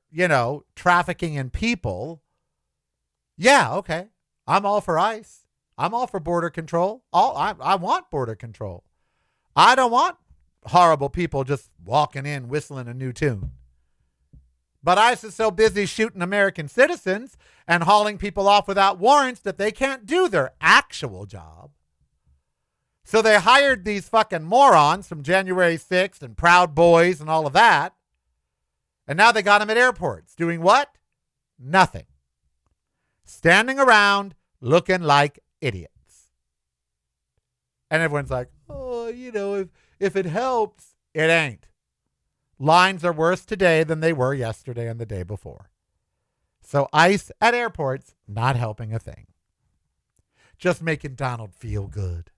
trafficking in people. Yeah, okay. I'm all for ICE. I'm all for border control. I want border control. I don't want horrible people just walking in whistling a new tune. But ICE is so busy shooting American citizens and hauling people off without warrants that they can't do their actual job. So they hired these fucking morons from January 6th and Proud Boys and all of that. And now they got them at airports doing what? Nothing. Standing around looking like idiots. And everyone's like, oh, if it helps, it ain't. Lines are worse today than they were yesterday and the day before. So ICE at airports, not helping a thing. Just making Donald feel good.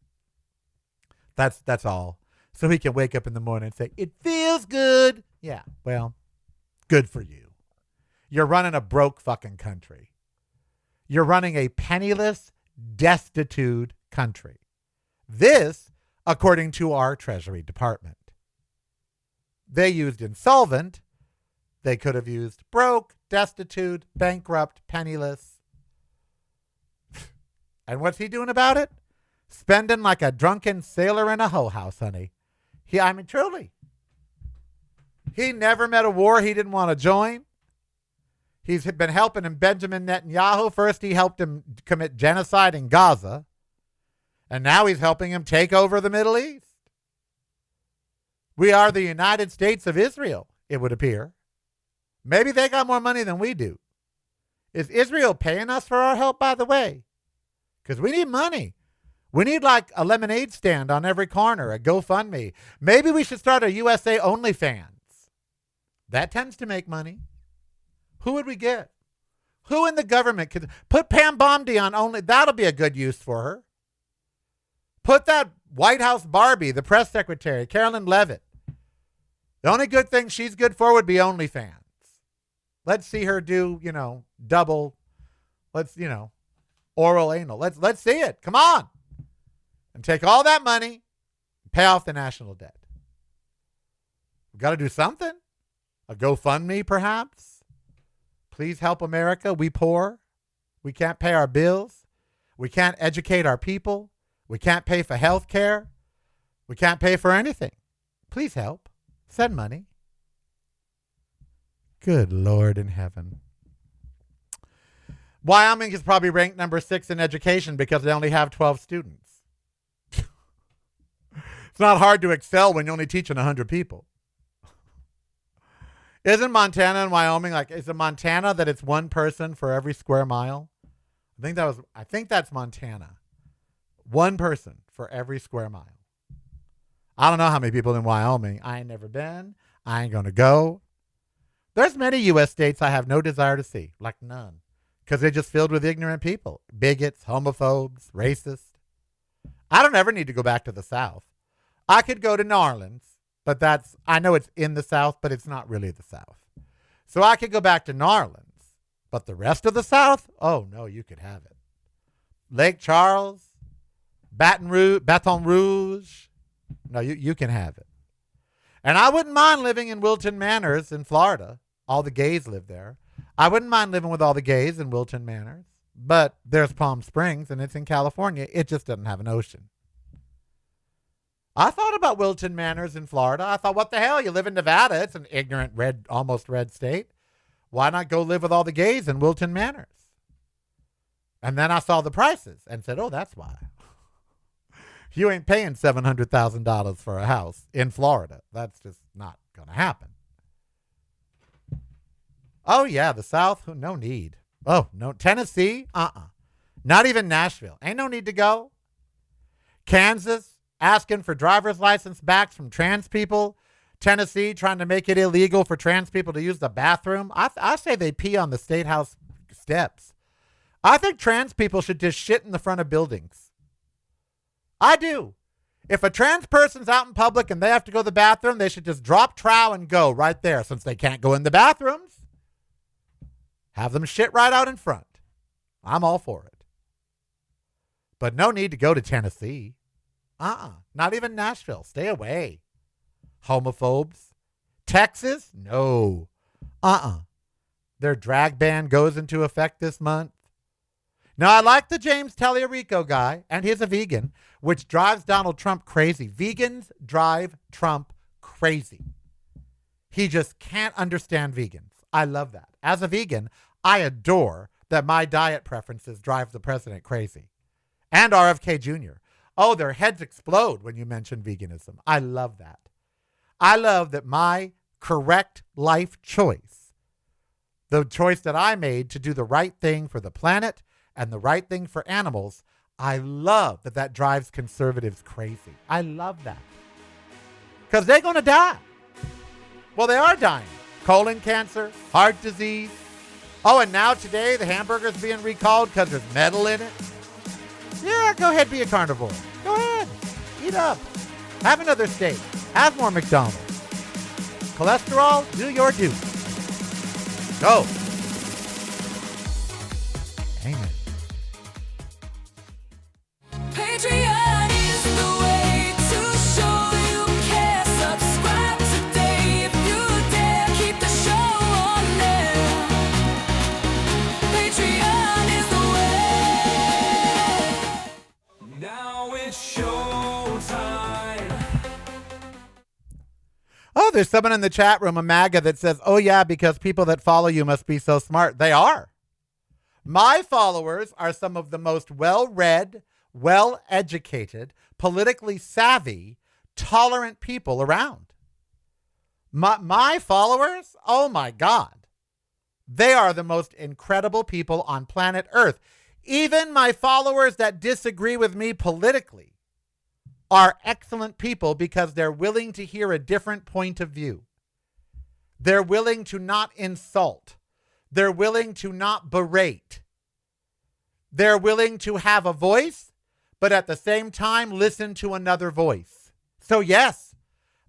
That's all. So he can wake up in the morning and say, it feels good. Yeah, well, good for you. You're running a broke fucking country. You're running a penniless, destitute country. This, according to our Treasury Department. They used insolvent. They could have used broke, destitute, bankrupt, penniless. And what's he doing about it? Spending like a drunken sailor in a hoe house, honey. Truly. He never met a war he didn't want to join. He's been helping him, Benjamin Netanyahu. First, he helped him commit genocide in Gaza. And now he's helping him take over the Middle East. We are the United States of Israel, it would appear. Maybe they got more money than we do. Is Israel paying us for our help, by the way? Because we need money. We need like a lemonade stand on every corner, a GoFundMe. Maybe we should start a USA OnlyFans. That tends to make money. Who would we get? Who in the government could put Pam Bondi on only? That'll be a good use for her. Put that White House Barbie, the press secretary, Carolyn Levitt. The only good thing she's good for would be OnlyFans. Let's see her do, double. Oral anal. Let's see it. Come on. And take all that money and pay off the national debt. We've got to do something. A GoFundMe, perhaps. Please help America. We poor. We can't pay our bills. We can't educate our people. We can't pay for health care. We can't pay for anything. Please help. Send money. Good Lord in heaven. Wyoming is probably ranked number 6 in education because they only have 12 students. It's not hard to excel when you're only teaching 100 people. Isn't Montana and Wyoming is it Montana that it's one person for every square mile? I think that's Montana. One person for every square mile. I don't know how many people in Wyoming. I ain't never been. I ain't going to go. There's many U.S. states I have no desire to see, like none, because they're just filled with ignorant people, bigots, homophobes, racists. I don't ever need to go back to the South. I could go to New Orleans, but I know it's in the South, but it's not really the South. So I could go back to New Orleans, but the rest of the South, oh no, you could have it. Lake Charles, Baton Rouge, no, you can have it. And I wouldn't mind living in Wilton Manors in Florida. All the gays live there. I wouldn't mind living with all the gays in Wilton Manors. But there's Palm Springs, and it's in California. It just doesn't have an ocean. I thought about Wilton Manors in Florida. I thought, what the hell? You live in Nevada. It's an ignorant, almost red state. why not go live with all the gays in Wilton Manors? And then I saw the prices and said, oh, that's why. You ain't paying $700,000 for a house in Florida. That's just not going to happen. Oh, yeah, the South, no need. Oh, no, Tennessee, not even Nashville. Ain't no need to go. Kansas, asking for driver's license backs from trans people. Tennessee, trying to make it illegal for trans people to use the bathroom. I say they pee on the State House steps. I think trans people should just shit in the front of buildings. I do. If a trans person's out in public and they have to go to the bathroom, they should just drop trow and go right there since they can't go in the bathrooms. Have them shit right out in front. I'm all for it. But no need to go to Tennessee. Not even Nashville. Stay away. Homophobes. Texas? No. Their drag ban goes into effect this month. Now, I like the James Tellerico guy, and he's a vegan, which drives Donald Trump crazy. Vegans drive Trump crazy. He just can't understand vegans. I love that. As a vegan, I adore that my diet preferences drive the president crazy. And RFK Jr. Oh, their heads explode when you mention veganism. I love that. I love that my correct life choice, the choice that I made to do the right thing for the planet and the right thing for animals, I love that that drives conservatives crazy. I love that. Because they're going to die. Well, they are dying. Colon cancer, heart disease. Oh, and now today the hamburger's being recalled because there's metal in it. Yeah, go ahead, be a carnivore. Go ahead. Eat up. Have another steak. Have more McDonald's. Cholesterol, do your due. Go. Amen. Patreon is the way to show you care. Subscribe today if you dare. Keep the show on there. Patreon is the way. Now it's showtime. Oh, there's someone in the chat room, a MAGA, that says, oh, yeah, because people that follow you must be so smart. They are. My followers are some of the most well-read, well-educated, politically savvy, tolerant people around. My followers, oh my God, they are the most incredible people on planet Earth. Even my followers that disagree with me politically are excellent people because they're willing to hear a different point of view. They're willing to not insult. They're willing to not berate. They're willing to have a voice, but at the same time, listen to another voice. So yes,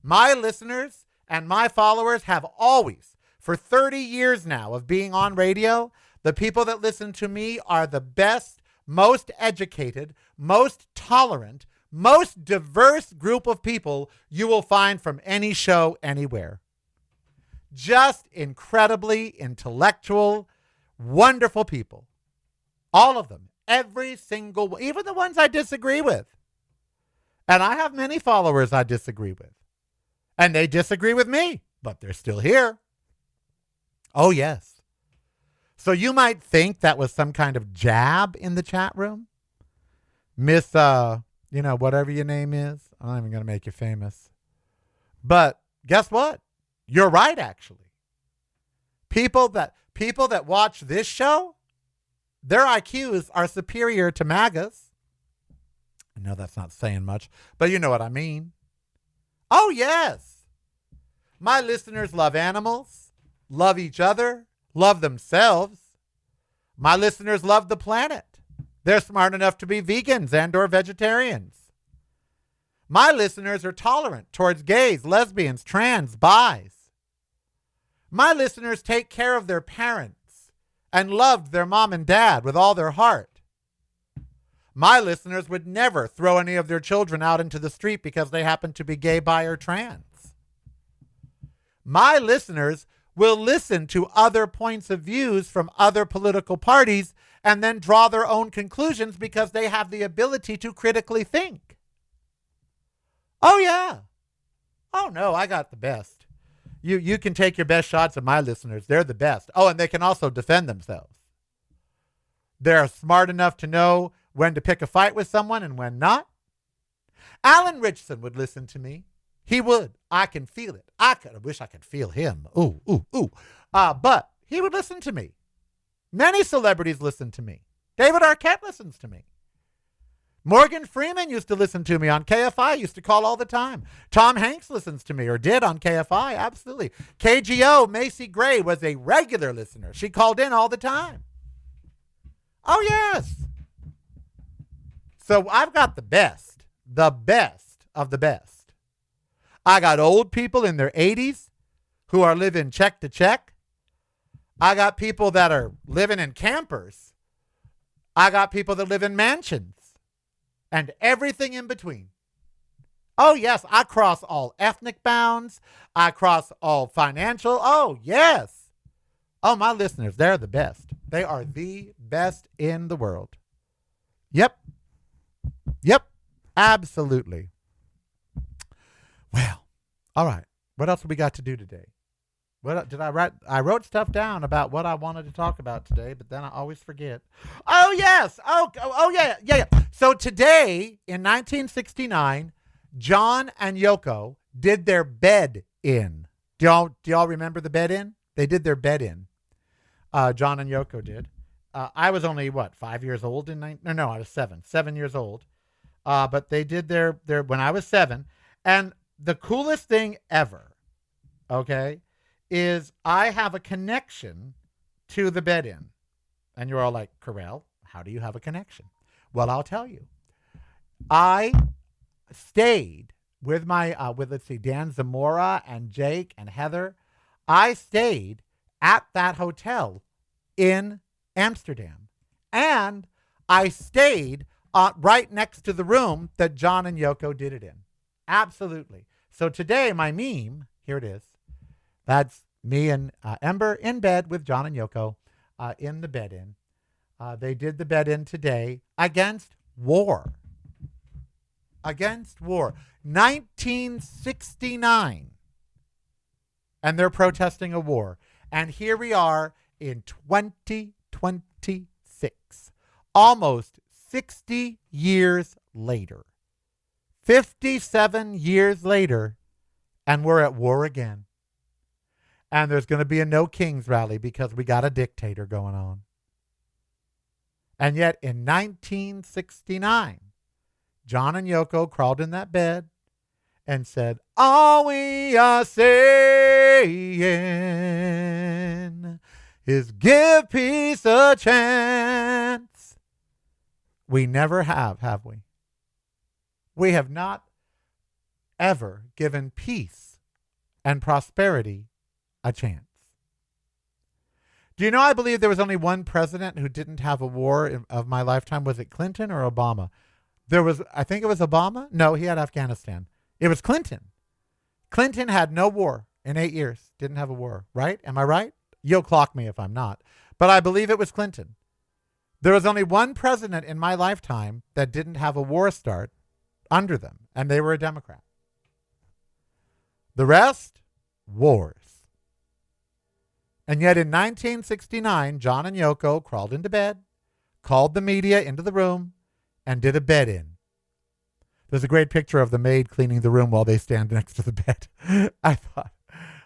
my listeners and my followers have always, for 30 years now of being on radio, the people that listen to me are the best, most educated, most tolerant, most diverse group of people you will find from any show anywhere. Just incredibly intellectual, wonderful people. All of them. Every single one. Even the ones I disagree with. And I have many followers I disagree with. And they disagree with me, but they're still here. Oh, yes. So you might think that was some kind of jab in the chat room. Miss, whatever your name is. I'm not even going to make you famous. But guess what? You're right, actually. People that watch this show, their IQs are superior to MAGA's. I know that's not saying much, but you know what I mean. Oh, yes. My listeners love animals, love each other, love themselves. My listeners love the planet. They're smart enough to be vegans and or vegetarians. My listeners are tolerant towards gays, lesbians, trans, bis. My listeners take care of their parents and loved their mom and dad with all their heart. My listeners would never throw any of their children out into the street because they happen to be gay, bi, or trans. My listeners will listen to other points of views from other political parties and then draw their own conclusions because they have the ability to critically think. Oh, yeah. Oh, no, I got the best. You can take your best shots at my listeners. They're the best. Oh, and they can also defend themselves. They're smart enough to know when to pick a fight with someone and when not. Alan Ritchson would listen to me. He would. I can feel it. I wish I could feel him. Ooh, ooh, ooh. But he would listen to me. Many celebrities listen to me. David Arquette listens to me. Morgan Freeman used to listen to me on KFI, used to call all the time. Tom Hanks listens to me, or did on KFI, absolutely. KGO, Macy Gray, was a regular listener. She called in all the time. Oh, yes. So I've got the best of the best. I got old people in their 80s who are living check to check. I got people that are living in campers. I got people that live in mansions. And everything in between. Oh, yes, I cross all ethnic bounds. I cross all financial. Oh, yes. Oh, my listeners, they're the best. They are the best in the world. Yep. Absolutely. Well, all right. What else have we got to do today? What did I write? I wrote stuff down about what I wanted to talk about today, but then I always forget. Oh, yes. Oh, yeah. So today, in 1969, John and Yoko did their bed in. Do y'all remember the bed in? They did their bed in. John and Yoko did. I was only, 5 years old I was 7 years old. But they did their when I was 7. And the coolest thing ever, okay, is I have a connection to the bed-in. And you're all like, Carell, how do you have a connection? Well, I'll tell you. I stayed with my, Dan Zamora and Jake and Heather. I stayed at that hotel in Amsterdam. And I stayed right next to the room that John and Yoko did it in. Absolutely. So today, my meme, here it is. That's me and Ember in bed with John and Yoko in the bed-in. They did the bed-in today against war. Against war. 1969. And they're protesting a war. And here we are in 2026. Almost 60 years later. 57 years later. And we're at war again. And there's going to be a no kings rally because we got a dictator going on. And yet in 1969, John and Yoko crawled in that bed and said, all we are saying is give peace a chance. We never have we? We have not ever given peace and prosperity a chance. Do you know, I believe there was only one president who didn't have a war of my lifetime. Was it Clinton or Obama? I think it was Obama. No, he had Afghanistan. It was Clinton. Clinton had no war in 8 years. Didn't have a war, right? Am I right? You'll clock me if I'm not. But I believe it was Clinton. There was only one president in my lifetime that didn't have a war start under them, and they were a Democrat. The rest, wars. And yet in 1969, John and Yoko crawled into bed, called the media into the room, and did a bed-in. There's a great picture of the maid cleaning the room while they stand next to the bed. I thought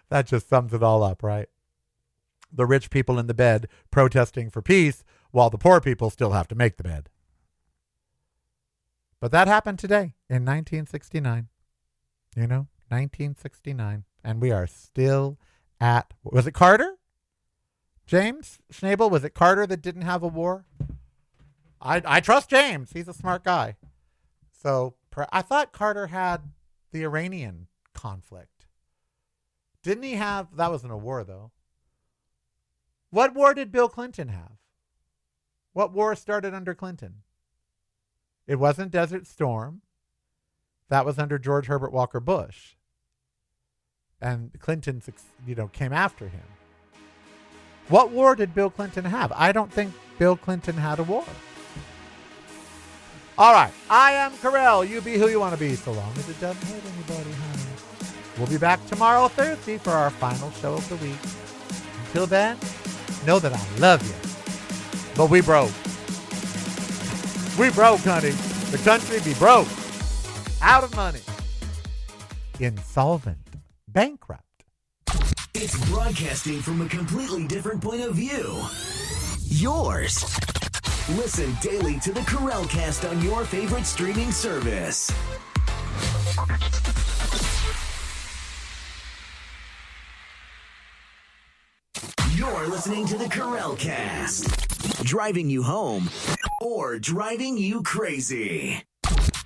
that just sums it all up, right? The rich people in the bed protesting for peace while the poor people still have to make the bed. But that happened today in 1969. 1969. And we are still at, was it Carter? James Schnabel, was it Carter that didn't have a war? I trust James. He's a smart guy. So I thought Carter had the Iranian conflict. Didn't he have, that wasn't a war though. What war did Bill Clinton have? What war started under Clinton? It wasn't Desert Storm. That was under George Herbert Walker Bush. And Clinton, came after him. What war did Bill Clinton have? I don't think Bill Clinton had a war. All right. I am Carell. You be who you want to be so long as it doesn't hurt anybody, honey. We'll be back tomorrow, Thursday, for our final show of the week. Until then, know that I love you. But we broke. We broke, honey. The country be broke. Out of money. Insolvent. Bankrupt. It's broadcasting from a completely different point of view. Yours. Listen daily to the Corralcast on your favorite streaming service. You're listening to the Corralcast. Driving you home or driving you crazy.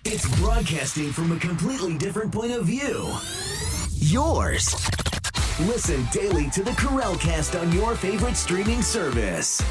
It's broadcasting from a completely different point of view. Yours. Listen daily to the Corralcast on your favorite streaming service.